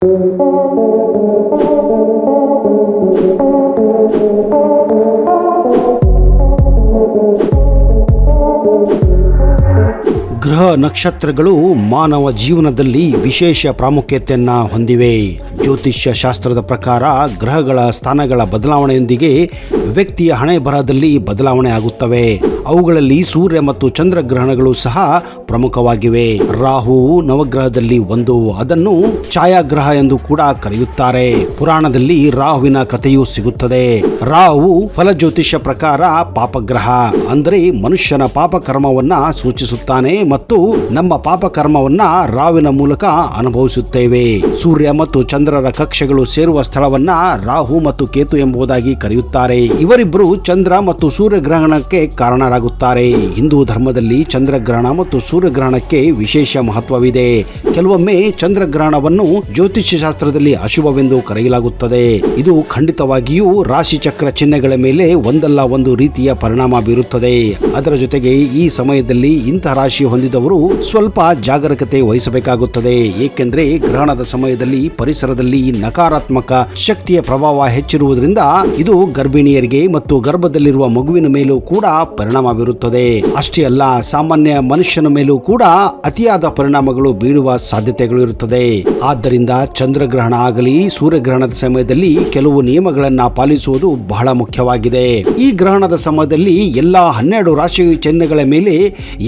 ಗ್ರಹ ನಕ್ಷತ್ರಗಳು ಮಾನವ ಜೀವನದಲ್ಲಿ ವಿಶೇಷ ಪ್ರಾಮುಖ್ಯತೆಯನ್ನು ಹೊಂದಿವೆ. ಜ್ಯೋತಿಷ್ಯ ಶಾಸ್ತ್ರದ ಪ್ರಕಾರ ಗ್ರಹಗಳ ಸ್ಥಾನಗಳ ಬದಲಾವಣೆಯೊಂದಿಗೆ ವ್ಯಕ್ತಿಯ ಹಣೆ ಬರಹದಲ್ಲಿ ಬದಲಾವಣೆ ಆಗುತ್ತವೆ. ಅವುಗಳಲ್ಲಿ ಸೂರ್ಯ ಮತ್ತು ಚಂದ್ರಗ್ರಹಣಗಳು ಸಹ ಪ್ರಮುಖವಾಗಿವೆ. ರಾಹುವು ನವಗ್ರಹದಲ್ಲಿ ಒಂದು, ಅದನ್ನು ಛಾಯಾಗ್ರಹ ಎಂದು ಕೂಡ ಕರೆಯುತ್ತಾರೆ. ಪುರಾಣದಲ್ಲಿ ರಾಹುವಿನ ಕಥೆಯೂ ಸಿಗುತ್ತದೆ. ರಾಹು ಫಲಜ್ಯೋತಿಷ್ಯ ಪ್ರಕಾರ ಪಾಪಗ್ರಹ, ಅಂದರೆ ಮನುಷ್ಯನ ಪಾಪಕರ್ಮವನ್ನ ಸೂಚಿಸುತ್ತಾನೆ ಮತ್ತು ನಮ್ಮ ಪಾಪಕರ್ಮವನ್ನ ರಾಹುವಿನ ಮೂಲಕ ಅನುಭವಿಸುತ್ತೇವೆ. ಸೂರ್ಯ ಮತ್ತು ಚಂದ್ರರ ಕಕ್ಷೆಗಳು ಸೇರುವ ಸ್ಥಳವನ್ನ ರಾಹು ಮತ್ತು ಕೇತು ಎಂಬುದಾಗಿ ಕರೆಯುತ್ತಾರೆ. ಇವರಿಬ್ಬರು ಚಂದ್ರ ಮತ್ತು ಸೂರ್ಯಗ್ರಹಣಕ್ಕೆ ಕಾರಣರಾಗುತ್ತಾರೆ. ಹಿಂದೂ ಧರ್ಮದಲ್ಲಿ ಚಂದ್ರಗ್ರಹಣ ಮತ್ತು ಸೂರ್ಯಗ್ರಹಣಕ್ಕೆ ವಿಶೇಷ ಮಹತ್ವವಿದೆ. ಕೆಲವೊಮ್ಮೆ ಚಂದ್ರಗ್ರಹಣವನ್ನು ಜ್ಯೋತಿಷ್ಯ ಶಾಸ್ತ್ರದಲ್ಲಿ ಅಶುಭವೆಂದು ಕರೆಯಲಾಗುತ್ತದೆ. ಇದು ಖಂಡಿತವಾಗಿಯೂ ರಾಶಿ ಚಕ್ರ ಚಿಹ್ನೆಗಳ ಮೇಲೆ ಒಂದಲ್ಲ ಒಂದು ರೀತಿಯ ಪರಿಣಾಮ ಬೀರುತ್ತದೆ. ಅದರ ಜೊತೆಗೆ ಈ ಸಮಯದಲ್ಲಿ ಇಂತಹ ರಾಶಿ ಹೊಂದಿದವರು ಸ್ವಲ್ಪ ಜಾಗರೂಕತೆ ವಹಿಸಬೇಕಾಗುತ್ತದೆ. ಏಕೆಂದರೆ ಗ್ರಹಣದ ಸಮಯದಲ್ಲಿ ಪರಿಸರದಲ್ಲಿ ನಕಾರಾತ್ಮಕ ಶಕ್ತಿಯ ಪ್ರಭಾವ ಹೆಚ್ಚಿರುವುದರಿಂದ ಇದು ಗರ್ಭಿಣಿಯರಿಗೆ ಮತ್ತು ಗರ್ಭದಲ್ಲಿರುವ ಮಗುವಿನ ಮೇಲೂ ಕೂಡ ಪರಿಣಾಮ ಬೀರುತ್ತದೆ. ಅಷ್ಟೇ ಅಲ್ಲ, ಸಾಮಾನ್ಯ ಮನುಷ್ಯನ ಮೇಲೂ ಕೂಡ ಅತಿಯಾದ ಪರಿಣಾಮಗಳು ಬೀಳುವ ಸಾಧ್ಯತೆಗಳು ಇರುತ್ತದೆ. ಆದ್ದರಿಂದ ಚಂದ್ರಗ್ರಹಣ ಆಗಲಿ ಸೂರ್ಯಗ್ರಹಣದ ಸಮಯದಲ್ಲಿ ಕೆಲವು ನಿಯಮಗಳನ್ನ ಪಾಲಿಸುವುದು ಬಹಳ ಮುಖ್ಯವಾಗಿದೆ. ಈ ಗ್ರಹಣದ ಸಮಯದಲ್ಲಿ ಎಲ್ಲಾ 12 ರಾಶಿ ಚಿಹ್ನೆಗಳ ಮೇಲೆ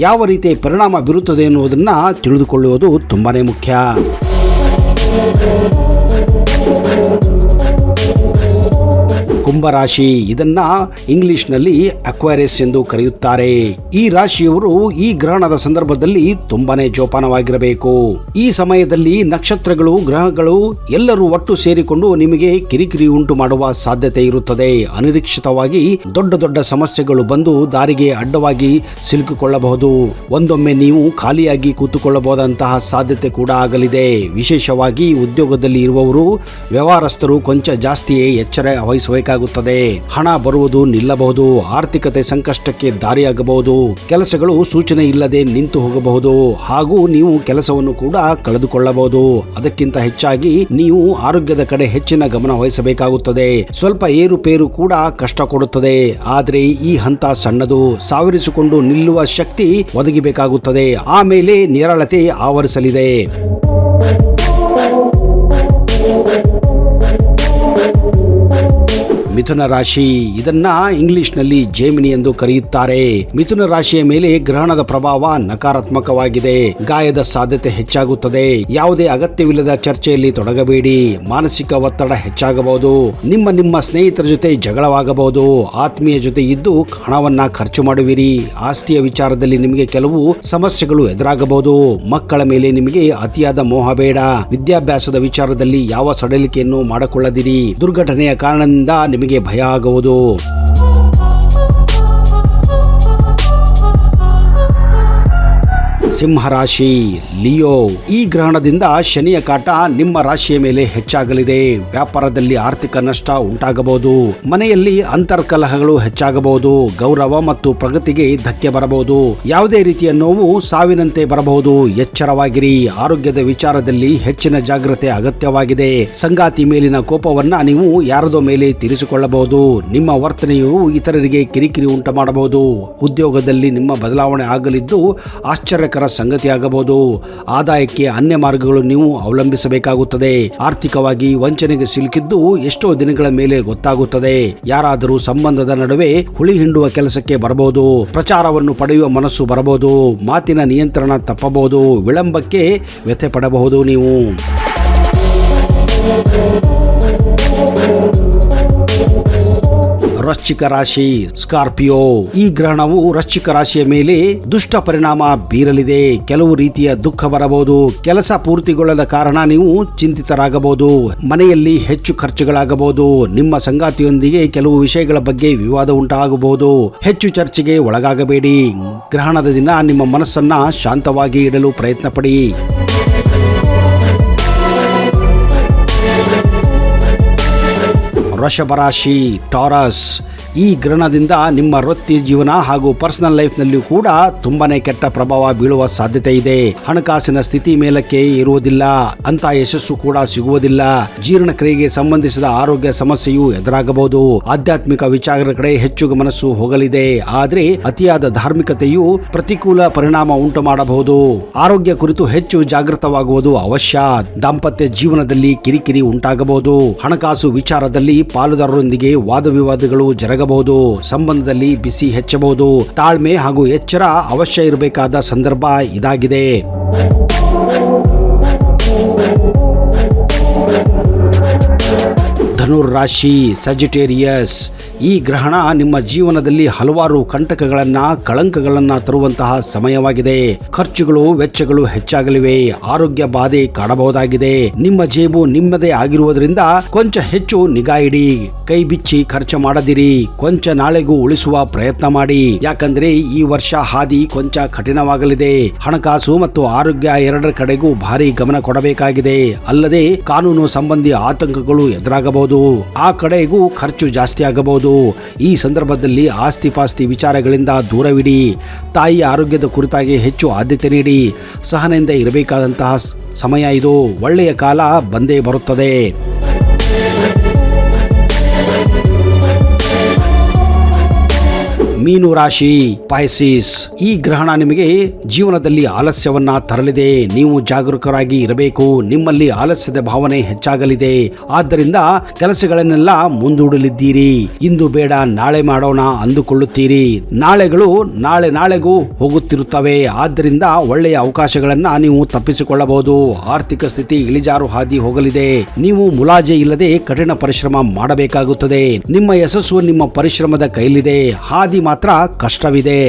ಯಾವ ರೀತಿ ಪರಿಣಾಮ ಬೀರುತ್ತದೆ ಎನ್ನುವುದನ್ನ ತಿಳಿದುಕೊಳ್ಳುವುದು ತುಂಬಾನೇ ಮುಖ್ಯ. ಕುಂಭರಾಶಿ, ಇದನ್ನ ಇಂಗ್ಲಿಷ್ನಲ್ಲಿ ಅಕ್ವೇರಿಯಸ್ ಎಂದು ಕರೆಯುತ್ತಾರೆ. ಈ ರಾಶಿಯವರು ಈ ಗ್ರಹಣದ ಸಂದರ್ಭದಲ್ಲಿ ತುಂಬಾನೇ ಜೋಪಾನವಾಗಿರಬೇಕು. ಈ ಸಮಯದಲ್ಲಿ ನಕ್ಷತ್ರಗಳು, ಗ್ರಹಗಳು ಎಲ್ಲರೂ ಒಟ್ಟು ಸೇರಿಕೊಂಡು ನಿಮಗೆ ಕಿರಿಕಿರಿ ಉಂಟು ಮಾಡುವ ಸಾಧ್ಯತೆ ಇರುತ್ತದೆ. ಅನಿರೀಕ್ಷಿತವಾಗಿ ದೊಡ್ಡ ದೊಡ್ಡ ಸಮಸ್ಯೆಗಳು ಬಂದು ದಾರಿಗೆ ಅಡ್ಡವಾಗಿ ಸಿಲುಕಿಕೊಳ್ಳಬಹುದು. ಒಂದೊಮ್ಮೆ ನೀವು ಖಾಲಿಯಾಗಿ ಕೂತುಕೊಳ್ಳಬಹುದಂತಹ ಸಾಧ್ಯತೆ ಕೂಡ ಆಗಲಿದೆ. ವಿಶೇಷವಾಗಿ ಉದ್ಯೋಗದಲ್ಲಿ ಇರುವವರು, ವ್ಯವಹಾರಸ್ಥರು ಕೊಂಚ ಜಾಸ್ತಿಯೇ ಎಚ್ಚರ ವಹಿಸಬೇಕಾಗುತ್ತದೆ. ಹಣ ಬರುವುದು ನಿಲ್ಲಬಹುದು. ಆರ್ಥಿಕತೆ ಸಂಕಷ್ಟಕ್ಕೆ ದಾರಿಯಾಗಬಹುದು. ಕೆಲಸಗಳು ಸೂಚನೆ ಇಲ್ಲದೆ ನಿಂತು ಹೋಗಬಹುದು ಹಾಗೂ ನೀವು ಕೆಲಸವನ್ನು ಕೂಡ ಕಳೆದುಕೊಳ್ಳಬಹುದು. ಅದಕ್ಕಿಂತ ಹೆಚ್ಚಾಗಿ ನೀವು ಆರೋಗ್ಯದ ಕಡೆ ಹೆಚ್ಚಿನ ಗಮನ ವಹಿಸಬೇಕಾಗುತ್ತದೆ. ಸ್ವಲ್ಪ ಏರುಪೇರು ಕೂಡ ಕಷ್ಟ ಕೊಡುತ್ತದೆ. ಆದರೆ ಈ ಹಂತ ಸಣ್ಣದು. ಸಾವರಿಸಿಕೊಂಡು ನಿಲ್ಲುವ ಶಕ್ತಿ ಒದಗಿಬೇಕಾಗುತ್ತದೆ. ಆಮೇಲೆ ನಿರಾಳತೆ ಆವರಿಸಲಿದೆ. ಮಿಥುನ ರಾಶಿ, ಇದನ್ನ ಇಂಗ್ಲಿಷ್ನಲ್ಲಿ ಜೇಮಿನಿ ಎಂದು ಕರೆಯುತ್ತಾರೆ. ಮಿಥುನ ರಾಶಿಯ ಮೇಲೆ ಗ್ರಹಣದ ಪ್ರಭಾವ ನಕಾರಾತ್ಮಕವಾಗಿದೆ. ಗಾಯದ ಸಾಧ್ಯತೆ ಹೆಚ್ಚಾಗುತ್ತದೆ. ಯಾವುದೇ ಅಗತ್ಯವಿಲ್ಲದ ಚರ್ಚೆಯಲ್ಲಿ ತೊಡಗಬೇಡಿ. ಮಾನಸಿಕ ಒತ್ತಡ ಹೆಚ್ಚಾಗಬಹುದು. ನಿಮ್ಮ ಸ್ನೇಹಿತರ ಜೊತೆ ಜಗಳವಾಗಬಹುದು. ಆತ್ಮೀಯ ಜೊತೆ ಇದ್ದು ಹಣವನ್ನ ಖರ್ಚು ಮಾಡುವಿರಿ. ಆಸ್ತಿಯ ವಿಚಾರದಲ್ಲಿ ನಿಮಗೆ ಕೆಲವು ಸಮಸ್ಯೆಗಳು ಎದುರಾಗಬಹುದು. ಮಕ್ಕಳ ಮೇಲೆ ನಿಮಗೆ ಅತಿಯಾದ ಮೋಹ ಬೇಡ. ವಿದ್ಯಾಭ್ಯಾಸದ ವಿಚಾರದಲ್ಲಿ ಯಾವ ಸಡಿಲಿಕೆಯನ್ನು ಮಾಡಿಕೊಳ್ಳದಿರಿ. ದುರ್ಘಟನೆಯ ಕಾರಣದಿಂದ ನಿಮಗೆ ಭಯ ಆಗುವುದು. ಸಿಂಹರಾಶಿ, ಲಿಯೋ, ಈ ಗ್ರಹಣದಿಂದ ಶನಿಯ ಕಾಟ ನಿಮ್ಮ ರಾಶಿಯ ಮೇಲೆ ಹೆಚ್ಚಾಗಲಿದೆ. ವ್ಯಾಪಾರದಲ್ಲಿ ಆರ್ಥಿಕ ನಷ್ಟ ಉಂಟಾಗಬಹುದು. ಮನೆಯಲ್ಲಿ ಅಂತರ್ಕಲಹಗಳು ಹೆಚ್ಚಾಗಬಹುದು. ಗೌರವ ಮತ್ತು ಪ್ರಗತಿಗೆ ಧಕ್ಕೆ ಬರಬಹುದು. ಯಾವುದೇ ರೀತಿಯ ನೋವು ಸಾವಿನಂತೆ ಬರಬಹುದು. ಎಚ್ಚರವಾಗಿರಿ. ಆರೋಗ್ಯದ ವಿಚಾರದಲ್ಲಿ ಹೆಚ್ಚಿನ ಜಾಗೃತೆ ಅಗತ್ಯವಾಗಿದೆ. ಸಂಗಾತಿ ಮೇಲಿನ ಕೋಪವನ್ನ ನೀವು ಯಾರದೋ ಮೇಲೆ ತೀರಿಸಿಕೊಳ್ಳಬಹುದು. ನಿಮ್ಮ ವರ್ತನೆಯು ಇತರರಿಗೆ ಕಿರಿಕಿರಿ ಉಂಟು ಮಾಡಬಹುದು. ಉದ್ಯೋಗದಲ್ಲಿ ನಿಮ್ಮ ಬದಲಾವಣೆ ಆಗಲಿದ್ದು ಆಶ್ಚರ್ಯಕರ ಸಂಗತಿಯಾಗಬಹುದು. ಆದಾಯಕ್ಕೆ ಅನ್ಯ ಮಾರ್ಗಗಳು ನೀವು ಅವಲಂಬಿಸಬೇಕಾಗುತ್ತದೆ. ಆರ್ಥಿಕವಾಗಿ ವಂಚನೆಗೆ ಸಿಲುಕಿದ್ದು ಎಷ್ಟೋ ದಿನಗಳ ಮೇಲೆ ಗೊತ್ತಾಗುತ್ತದೆ. ಯಾರಾದರೂ ಸಂಬಂಧದ ನಡುವೆ ಹುಳಿ ಹಿಂಡುವ ಕೆಲಸಕ್ಕೆ ಬರಬಹುದು. ಪ್ರಚಾರವನ್ನು ಪಡೆಯುವ ಮನಸ್ಸು ಬರಬಹುದು. ಮಾತಿನ ನಿಯಂತ್ರಣ ತಪ್ಪಬಹುದು. ವಿಳಂಬಕ್ಕೆ ವ್ಯಥೆ ಪಡಬಹುದು ನೀವು. ವೃಶ್ಚಿಕ ರಾಶಿ, ಸ್ಕಾರ್ಪಿಯೋ, ಈ ಗ್ರಹಣವು ವೃಶ್ಚಿಕ ರಾಶಿಯ ಮೇಲೆ ದುಷ್ಟ ಪರಿಣಾಮ ಬೀರಲಿದೆ. ಕೆಲವು ರೀತಿಯ ದುಃಖ ಬರಬಹುದು. ಕೆಲಸ ಪೂರ್ತಿಗೊಳ್ಳದ ಕಾರಣ ನೀವು ಚಿಂತಿತರಾಗಬಹುದು. ಮನೆಯಲ್ಲಿ ಹೆಚ್ಚು ಖರ್ಚುಗಳಾಗಬಹುದು. ನಿಮ್ಮ ಸಂಗಾತಿಯೊಂದಿಗೆ ಕೆಲವು ವಿಷಯಗಳ ಬಗ್ಗೆ ವಿವಾದ ಉಂಟಾಗಬಹುದು. ಹೆಚ್ಚು ಚರ್ಚೆಗೆ ಒಳಗಾಗಬೇಡಿ. ಗ್ರಹಣದ ದಿನ ನಿಮ್ಮ ಮನಸ್ಸನ್ನ ಶಾಂತವಾಗಿ ಇಡಲು ಪ್ರಯತ್ನ ಪಡಿ. ವೃಷಭ ರಾಶಿ, ಟಾರಸ್, ಈ ಗ್ರಹಣದಿಂದ ನಿಮ್ಮ ವೃತ್ತಿ ಜೀವನ ಹಾಗೂ ಪರ್ಸನಲ್ ಲೈಫ್ ನಲ್ಲಿ ಕೂಡ ತುಂಬಾನೇ ಕೆಟ್ಟ ಪ್ರಭಾವ ಬೀಳುವ ಸಾಧ್ಯತೆ ಇದೆ. ಹಣಕಾಸಿನ ಸ್ಥಿತಿ ಮೇಲಕ್ಕೆ ಇರುವುದಿಲ್ಲ, ಅಂತ ಯಶಸ್ಸು ಕೂಡ ಸಿಗುವುದಿಲ್ಲ. ಜೀರ್ಣಕ್ರಿಯೆಗೆ ಸಂಬಂಧಿಸಿದ ಆರೋಗ್ಯ ಸಮಸ್ಯೆಯು ಎದುರಾಗಬಹುದು. ಆಧ್ಯಾತ್ಮಿಕ ವಿಚಾರಗಳ ಕಡೆ ಹೆಚ್ಚು ಮನಸ್ಸು ಹೋಗಲಿದೆ. ಆದ್ರೆ ಅತಿಯಾದ ಧಾರ್ಮಿಕತೆಯು ಪ್ರತಿಕೂಲ ಪರಿಣಾಮ ಉಂಟು ಮಾಡಬಹುದು. ಆರೋಗ್ಯ ಕುರಿತು ಹೆಚ್ಚು ಜಾಗೃತವಾಗುವುದು ಅವಶ್ಯ. ದಾಂಪತ್ಯ ಜೀವನದಲ್ಲಿ ಕಿರಿಕಿರಿ ಉಂಟಾಗಬಹುದು. ಹಣಕಾಸು ವಿಚಾರದಲ್ಲಿ ಪಾಲುದಾರರೊಂದಿಗೆ ವಾದ ವಿವಾದಗಳು ಜರಗಬಹುದು. ಸಂಬಂಧದಲ್ಲಿ ಬಿಸಿ ಹೆಚ್ಚಬಹುದು. ತಾಳ್ಮೆ ಹಾಗೂ ಎಚ್ಚರ ಅವಶ್ಯ ಇರಬೇಕಾದ ಸಂದರ್ಭ ಇದಾಗಿದೆ. ಧನುರ್ ರಾಶಿ, ಸಜಿಟೇರಿಯಸ್. ಈ ಗ್ರಹಣ ನಿಮ್ಮ ಜೀವನದಲ್ಲಿ ಹಲವಾರು ಕಂಟಕಗಳನ್ನ ಕಳಂಕಗಳನ್ನ ತರುವಂತಹ ಸಮಯವಾಗಿದೆ. ಖರ್ಚುಗಳು ವೆಚ್ಚಗಳು ಹೆಚ್ಚಾಗಲಿವೆ. ಆರೋಗ್ಯ ಬಾಧೆ ಕಾಣಬಹುದಾಗಿದೆ. ನಿಮ್ಮ ಜೇಬು ನಿಮ್ಮದೇ ಆಗಿರುವುದರಿಂದ ಕೊಂಚ ಹೆಚ್ಚು ನಿಗಾ ಇಡಿ. ಕೈ ಬಿಚ್ಚಿ ಖರ್ಚು ಮಾಡದಿರಿ. ಕೊಂಚ ನಾಳೆಗೂ ಉಳಿಸುವ ಪ್ರಯತ್ನ ಮಾಡಿ. ಯಾಕಂದ್ರೆ ಈ ವರ್ಷ ಹಾದಿ ಕೊಂಚ ಕಠಿಣವಾಗಲಿದೆ. ಹಣಕಾಸು ಮತ್ತು ಆರೋಗ್ಯ ಎರಡರ ಕಡೆಗೂ ಭಾರಿ ಗಮನ ಕೊಡಬೇಕಾಗಿದೆ. ಅಲ್ಲದೆ ಕಾನೂನು ಸಂಬಂಧಿ ಆತಂಕಗಳು ಎದುರಾಗಬಹುದು. ಆ ಕಡೆಗೂ ಖರ್ಚು ಜಾಸ್ತಿ ಆಗಬಹುದು. ಈ ಸಂದರ್ಭದಲ್ಲಿ ಆಸ್ತಿ ಪಾಸ್ತಿ ವಿಚಾರಗಳಿಂದ ದೂರವಿಡಿ. ತಾಯಿಯ ಆರೋಗ್ಯದ ಕುರಿತಾಗಿ ಹೆಚ್ಚು ಆದ್ಯತೆ ನೀಡಿ. ಸಹನೆಯಿಂದ ಇರಬೇಕಾದಂತಹ ಸಮಯ ಇದು. ಒಳ್ಳೆಯ ಕಾಲ ಬಂದೇ ಬರುತ್ತದೆ. ಮೀನು ರಾಶಿ, ಪೈಸಿಸ್. ಈ ಗ್ರಹಣ ನಿಮಗೆ ಜೀವನದಲ್ಲಿ ಆಲಸ್ಯವನ್ನ ತರಲಿದೆ. ನೀವು ಜಾಗರೂಕರಾಗಿ ಇರಬೇಕು. ನಿಮ್ಮಲ್ಲಿ ಆಲಸ್ಯದ ಭಾವನೆ ಹೆಚ್ಚಾಗಲಿದೆ. ಆದ್ದರಿಂದ ಕೆಲಸಗಳನ್ನೆಲ್ಲ ಮುಂದೂಡಲಿದ್ದೀರಿ. ಇಂದು ಬೇಡ ನಾಳೆ ಮಾಡೋಣ ಅಂದುಕೊಳ್ಳುತ್ತೀರಿ. ನಾಳೆಗಳು ನಾಳೆಗೂ ಹೋಗುತ್ತಿರುತ್ತವೆ. ಆದ್ದರಿಂದ ಒಳ್ಳೆಯ ಅವಕಾಶಗಳನ್ನ ನೀವು ತಪ್ಪಿಸಿಕೊಳ್ಳಬಹುದು. ಆರ್ಥಿಕ ಸ್ಥಿತಿ ಇಳಿಜಾರು ಹಾದಿ ಹೋಗಲಿದೆ. ನೀವು ಮುಲಾಜೆ ಇಲ್ಲದೆ ಕಠಿಣ ಪರಿಶ್ರಮ ಮಾಡಬೇಕಾಗುತ್ತದೆ. ನಿಮ್ಮ ಯಶಸ್ಸು ನಿಮ್ಮ ಪರಿಶ್ರಮದ ಕೈಲಿದೆ. ಹಾದಿ ಮಾತ್ರ ಕಷ್ಟವಿದೆ.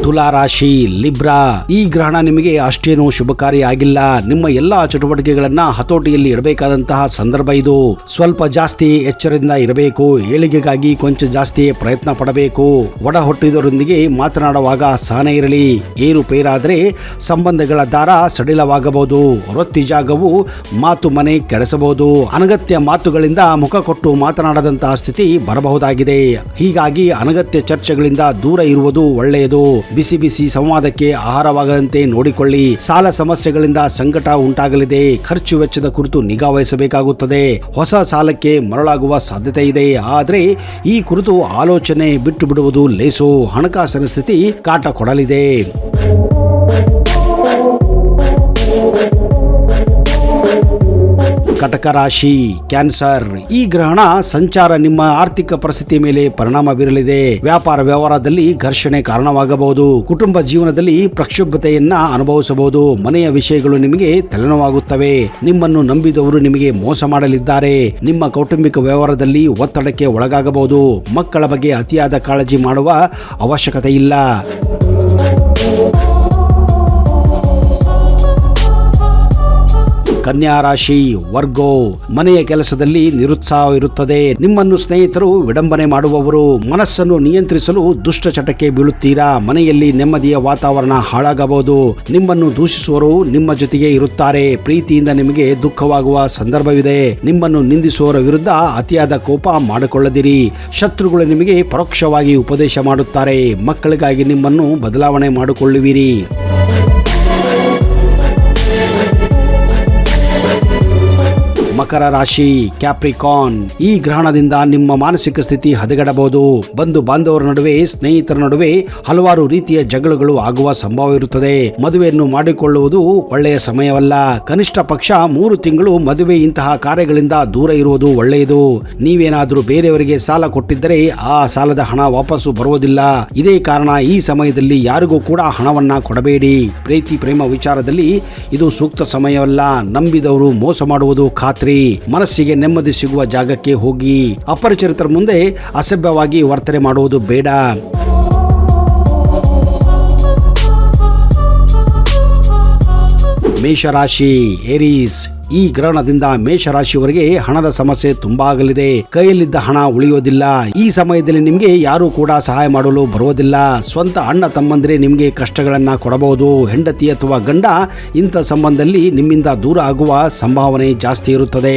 ತುಲಾ ರಾಶಿ, ಲಿಬ್ರಾ. ಈ ಗ್ರಹಣ ನಿಮಗೆ ಅಷ್ಟೇನು ಶುಭಕಾರಿಯಾಗಿಲ್ಲ. ನಿಮ್ಮ ಎಲ್ಲಾ ಚಟುವಟಿಕೆಗಳನ್ನ ಹತೋಟಿಯಲ್ಲಿ ಇಡಬೇಕಾದಂತಹ ಸಂದರ್ಭ ಇದು. ಸ್ವಲ್ಪ ಜಾಸ್ತಿ ಎಚ್ಚರದಿಂದ ಇರಬೇಕು. ಏಳಿಗೆಗಾಗಿ ಕೊಂಚ ಜಾಸ್ತಿ ಪ್ರಯತ್ನ ಪಡಬೇಕು. ಒಡ ಹುಟ್ಟಿದವರೊಂದಿಗೆ ಮಾತನಾಡುವಾಗ ಸಹನೆ ಇರಲಿ. ಏರುಪೇರಾದರೆ ಸಂಬಂಧಗಳ ದಾರ ಸಡಿಲವಾಗಬಹುದು. ವೃತ್ತಿ ಜಾಗವು ಮಾತು ಮನೆ ಕೆಡಿಸಬಹುದು. ಅನಗತ್ಯ ಮಾತುಗಳಿಂದ ಮುಖ ಕೊಟ್ಟು ಮಾತನಾಡದಂತಹ ಸ್ಥಿತಿ ಬರಬಹುದಾಗಿದೆ. ಹೀಗಾಗಿ ಅನಗತ್ಯ ಚರ್ಚೆಗಳಿಂದ ದೂರ ಇರುವುದು ಒಳ್ಳೆಯದು. ಬಿಸಿ ಬಿಸಿ ಸಂವಾದಕ್ಕೆ ಆಹಾರವಾಗದಂತೆ ನೋಡಿಕೊಳ್ಳಿ. ಸಾಲ ಸಮಸ್ಯೆಗಳಿಂದ ಸಂಕಟ ಉಂಟಾಗಲಿದೆ. ಖರ್ಚು ವೆಚ್ಚದ ಕುರಿತು ನಿಗಾ ವಹಿಸಬೇಕಾಗುತ್ತದೆ. ಹೊಸ ಸಾಲಕ್ಕೆ ಮರಳಾಗುವ ಸಾಧ್ಯತೆ ಇದೆ. ಆದರೆ ಈ ಕುರಿತು ಆಲೋಚನೆ ಬಿಟ್ಟು ಬಿಡುವುದು ಲೇಸು. ಹಣಕಾಸಿನ ಸ್ಥಿತಿ ಕಾಟ ಕೊಡಲಿದೆ. ಕಟಕ ರಾಶಿ, ಕ್ಯಾನ್ಸರ್. ಈ ಗ್ರಹಣ ಸಂಚಾರ ನಿಮ್ಮ ಆರ್ಥಿಕ ಪರಿಸ್ಥಿತಿ ಮೇಲೆ ಪರಿಣಾಮ ಬೀರಲಿದೆ. ವ್ಯಾಪಾರ ವ್ಯವಹಾರದಲ್ಲಿ ಘರ್ಷಣೆ ಕಾರಣವಾಗಬಹುದು. ಕುಟುಂಬ ಜೀವನದಲ್ಲಿ ಪ್ರಕ್ಷುಬ್ಧತೆಯನ್ನ ಅನುಭವಿಸಬಹುದು. ಮನೆಯ ವಿಷಯಗಳು ನಿಮಗೆ ತಲೆನೋವಾಗುತ್ತವೆ. ನಿಮ್ಮನ್ನು ನಂಬಿದವರು ನಿಮಗೆ ಮೋಸ ಮಾಡಲಿದ್ದಾರೆ. ನಿಮ್ಮ ಕೌಟುಂಬಿಕ ವ್ಯವಹಾರದಲ್ಲಿ ಒತ್ತಡಕ್ಕೆ ಒಳಗಾಗಬಹುದು. ಮಕ್ಕಳ ಬಗ್ಗೆ ಅತಿಯಾದ ಕಾಳಜಿ ಮಾಡುವ ಅವಶ್ಯಕತೆ ಇಲ್ಲ. ಕನ್ಯಾ ರಾಶಿ, ವರ್ಗೋ. ಮನೆಯ ಕೆಲಸದಲ್ಲಿ ನಿರುತ್ಸಾಹ ಇರುತ್ತದೆ. ನಿಮ್ಮನ್ನು ಸ್ನೇಹಿತರು ವಿಡಂಬನೆ ಮಾಡುವವರು. ಮನಸ್ಸನ್ನು ನಿಯಂತ್ರಿಸಲು ದುಷ್ಟ ಚಟಕ್ಕೆ ಬೀಳುತ್ತೀರಾ. ಮನೆಯಲ್ಲಿ ನೆಮ್ಮದಿಯ ವಾತಾವರಣ ಹಾಳಾಗಬಹುದು. ನಿಮ್ಮನ್ನು ದೂಷಿಸುವವರು ನಿಮ್ಮ ಜೊತೆಗೆ ಇರುತ್ತಾರೆ. ಪ್ರೀತಿಯಿಂದ ನಿಮಗೆ ದುಃಖವಾಗುವ ಸಂದರ್ಭವಿದೆ. ನಿಮ್ಮನ್ನು ನಿಂದಿಸುವವರ ವಿರುದ್ಧ ಅತಿಯಾದ ಕೋಪ ಮಾಡಿಕೊಳ್ಳದಿರಿ. ಶತ್ರುಗಳು ನಿಮಗೆ ಪರೋಕ್ಷವಾಗಿ ಉಪದೇಶ ಮಾಡುತ್ತಾರೆ. ಮಕ್ಕಳಿಗಾಗಿ ನಿಮ್ಮನ್ನು ಬದಲಾವಣೆ ಮಾಡಿಕೊಳ್ಳುವಿರಿ. ಮಕರ ರಾಶಿ, ಕ್ಯಾಪ್ರಿಕಾನ್. ಈ ಗ್ರಹಣದಿಂದ ನಿಮ್ಮ ಮಾನಸಿಕ ಸ್ಥಿತಿ ಹದಗೆಡಬಹುದು. ಬಂಧು ಬಾಂಧವರ ನಡುವೆ, ಸ್ನೇಹಿತರ ನಡುವೆ ಹಲವಾರು ರೀತಿಯ ಜಗಳಗಳು ಆಗುವ ಸಂಭವವಿರುತ್ತದೆ. ಮದುವೆಯನ್ನು ಮಾಡಿಕೊಳ್ಳುವುದು ಒಳ್ಳೆಯ ಸಮಯವಲ್ಲ. ಕನಿಷ್ಠ ಪಕ್ಷ 3 ತಿಂಗಳು ಮದುವೆ ಇಂತಹ ಕಾರ್ಯಗಳಿಂದ ದೂರ ಇರುವುದು ಒಳ್ಳೆಯದು. ನೀವೇನಾದರೂ ಬೇರೆಯವರಿಗೆ ಸಾಲ ಕೊಟ್ಟಿದ್ದರೆ ಆ ಸಾಲದ ಹಣ ವಾಪಸ್ಸು ಬರುವುದಿಲ್ಲ. ಇದೇ ಕಾರಣ ಈ ಸಮಯದಲ್ಲಿ ಯಾರಿಗೂ ಕೂಡ ಹಣವನ್ನ ಕೊಡಬೇಡಿ. ಪ್ರೀತಿ ಪ್ರೇಮ ವಿಚಾರದಲ್ಲಿ ಇದು ಸೂಕ್ತ ಸಮಯವಲ್ಲ. ನಂಬಿದವರು ಮೋಸ ಮಾಡುವುದು ಖಾತ್ರಿ. ಮನಸ್ಸಿಗೆ ನೆಮ್ಮದಿ ಸಿಗುವ ಜಾಗಕ್ಕೆ ಹೋಗಿ. ಅಪರಿಚಿತರ ಮುಂದೆ ಅಸಭ್ಯವಾಗಿ ವರ್ತನೆ ಮಾಡುವುದು ಬೇಡ. ಮೇಷರಾಶಿ, ಏರೀಸ್. ಈ ಗ್ರಹಣದಿಂದ ಮೇಷರಾಶಿಯವರಿಗೆ ಹಣದ ಸಮಸ್ಯೆ ತುಂಬಾ ಆಗಲಿದೆ. ಕೈಯಲ್ಲಿದ್ದ ಹಣ ಉಳಿಯೋದಿಲ್ಲ. ಈ ಸಮಯದಲ್ಲಿ ನಿಮ್ಗೆ ಯಾರು ಕೂಡ ಸಹಾಯ ಮಾಡಲು ಬರುವುದಿಲ್ಲ. ಸ್ವಂತ ಅಣ್ಣ ತಮ್ಮಂದ್ರೆ ನಿಮ್ಗೆ ಕಷ್ಟಗಳನ್ನ ಕೊಡಬಹುದು. ಹೆಂಡತಿ ಅಥವಾ ಗಂಡ ಇಂಥ ಸಂಬಂಧದಲ್ಲಿ ನಿಮ್ಮಿಂದ ದೂರ ಆಗುವ ಸಂಭಾವನೆ ಜಾಸ್ತಿ ಇರುತ್ತದೆ.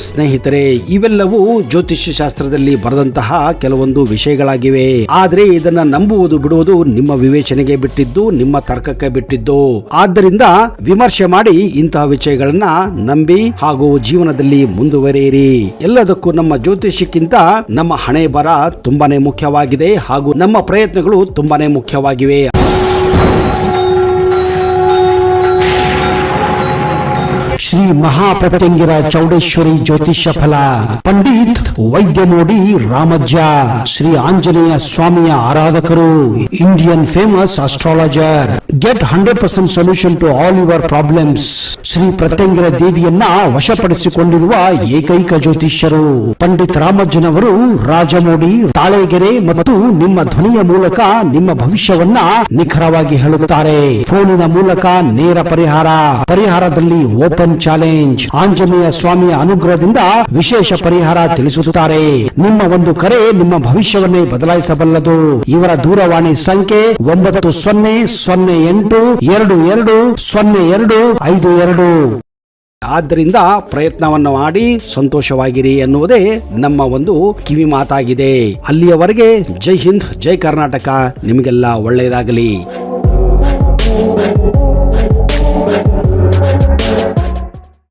ಸ್ನೇಹಿತರೆ, ಇವೆಲ್ಲವೂ ಜ್ಯೋತಿಷ್ಯ ಶಾಸ್ತ್ರದಲ್ಲಿ ಬರೆದಂತಹ ಕೆಲವೊಂದು ವಿಷಯಗಳಾಗಿವೆ. ಆದರೆ ಇದನ್ನ ನಂಬುವುದು ಬಿಡುವುದು ನಿಮ್ಮ ವಿವೇಚನೆಗೆ ಬಿಟ್ಟಿದ್ದು, ನಿಮ್ಮ ತರ್ಕಕ್ಕೆ ಬಿಟ್ಟಿದ್ದು. ಆದ್ದರಿಂದ ವಿಮರ್ಶೆ ಮಾಡಿ ಇಂತಹ ವಿಷಯಗಳನ್ನ ನಂಬಿ ಹಾಗೂ ಜೀವನದಲ್ಲಿ ಮುಂದುವರಿಯಿರಿ. ಎಲ್ಲದಕ್ಕೂ ನಮ್ಮ ಜ್ಯೋತಿಷ್ಯಕ್ಕಿಂತ ನಮ್ಮ ಹಣೆ ಬರ ತುಂಬಾನೇ ಮುಖ್ಯವಾಗಿದೆ ಹಾಗೂ ನಮ್ಮ ಪ್ರಯತ್ನಗಳು ತುಂಬಾನೇ ಮುಖ್ಯವಾಗಿವೆ. ಶ್ರೀ ಮಹಾಪ್ರತ್ಯಂಗಿರ ಚೌಡೇಶ್ವರಿ ಜ್ಯೋತಿಷ್ಯ ಫಲ, ಪಂಡಿತ್ ವೈದ್ಯಮೋಡಿ ರಾಮಜ್ಜ, ಶ್ರೀ ಆಂಜನೇಯ ಸ್ವಾಮಿಯ ಆರಾಧಕರು, Indian famous astrologer. Get 100% solution to all your problems. Shri Pratyangira ದೇವಿಯನ್ನ ವಶಪಡಿಸಿಕೊಂಡಿರುವ ಏಕೈಕ ಜ್ಯೋತಿಷ್ಯರು ಪಂಡಿತ್ ರಾಮಜ್ಜನವರು. ರಾಜಮೋಡಿ, ತಾಳೆಗೆರೆ ಮತ್ತು ನಿಮ್ಮ ಧ್ವನಿಯ ಮೂಲಕ ನಿಮ್ಮ ಭವಿಷ್ಯವನ್ನ ನಿಖರವಾಗಿ ಹೇಳುತ್ತಾರೆ. ಫೋನಿನ ಮೂಲಕ ನೇರ ಪರಿಹಾರದಲ್ಲಿ ಓಪನ್ ಚಾಲೆಂಜ್. ಆಂಜನೇಯ ಸ್ವಾಮಿಯ ಅನುಗ್ರಹದಿಂದ ವಿಶೇಷ ಪರಿಹಾರ ತಿಳಿಸುತ್ತಾರೆ. ನಿಮ್ಮ ಒಂದು ಕರೆ ನಿಮ್ಮ ಭವಿಷ್ಯವನ್ನೇ ಬದಲಾಯಿಸಬಲ್ಲದು. ಇವರ ದೂರವಾಣಿ ಸಂಖ್ಯೆ 9008220252. ಆದ್ದರಿಂದ ಪ್ರಯತ್ನವನ್ನು ಮಾಡಿ ಸಂತೋಷವಾಗಿರಿ ಎನ್ನುವುದೇ ನಮ್ಮ ಒಂದು ಕಿವಿ ಮಾತಾಗಿದೆ. ಅಲ್ಲಿಯವರೆಗೆ ಜೈ ಹಿಂದ್, ಜೈ ಕರ್ನಾಟಕ. ನಿಮಗೆಲ್ಲ ಒಳ್ಳೆಯದಾಗಲಿ.